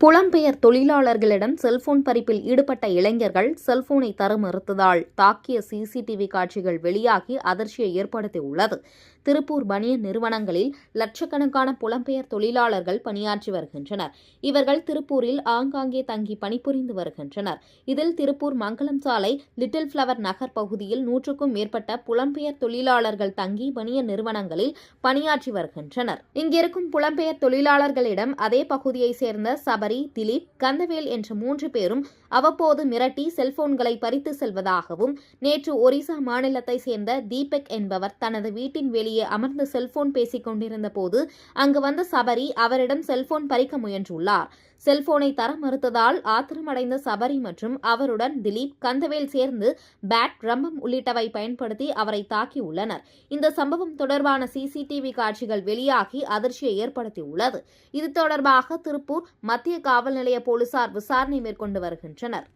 புலம்பெயர் தொழிலாளர்களிடம் செல்போன் பறிப்பில் ஈடுபட்ட இளைஞர்கள் செல்போனை தர மறுத்ததால் தாக்கிய சிசிடிவி காட்சிகள் வெளியாகி அதிர்ச்சியை ஏற்படுத்தியுள்ளது. திருப்பூர் பனியன் நிறுவனங்களில் லட்சக்கணக்கான புலம்பெயர் தொழிலாளர்கள் பணியாற்றி வருகின்றனர். இவர்கள் திருப்பூரில் ஆங்காங்கே தங்கி பணிபுரிந்து வருகின்றனர். இதில் திருப்பூர் மங்கலம் சாலை லிட்டில் பிளவர் நகர் பகுதியில் 100க்கும் மேற்பட்ட புலம்பெயர் தொழிலாளர்கள் தங்கி பனியன் நிறுவனங்களில் பணியாற்றி வருகின்றனர். இங்கிருக்கும் புலம்பெயர் தொழிலாளர்களிடம் அதே பகுதியைச் சேர்ந்த சபரி, திலீப், கந்தவேல் என்ற 3 பேரும் அவ்வப்போது மிரட்டி செல்போன்களை பறித்து செல்வதாகவும், நேற்று ஒரிசா மாநிலத்தை சேர்ந்த தீபக் என்பவர் தனது வீட்டின் வெளியே அமர்ந்து செல்போன் பேசிக் கொண்டிருந்த போது அங்கு வந்த சபரி அவரிடம் செல்போன் பறிக்க முயன்றுள்ளார். செல்போனை தர மறுத்ததால் ஆத்திரமடைந்த சபரி மற்றும் அவருடன் திலீப், கந்தவேல் சேர்ந்து பேட், ரம்பம் உள்ளிட்டவை பயன்படுத்தி அவரை தாக்கியுள்ளனர். இந்த சம்பவம் தொடர்பான சிசிடிவி காட்சிகள் வெளியாகி அதிர்ச்சியை ஏற்படுத்தியுள்ளது. இது தொடர்பாக திருப்பூர் மத்திய காவல் நிலைய போலீசார் விசாரணை மேற்கொண்டு வருகின்றனர்.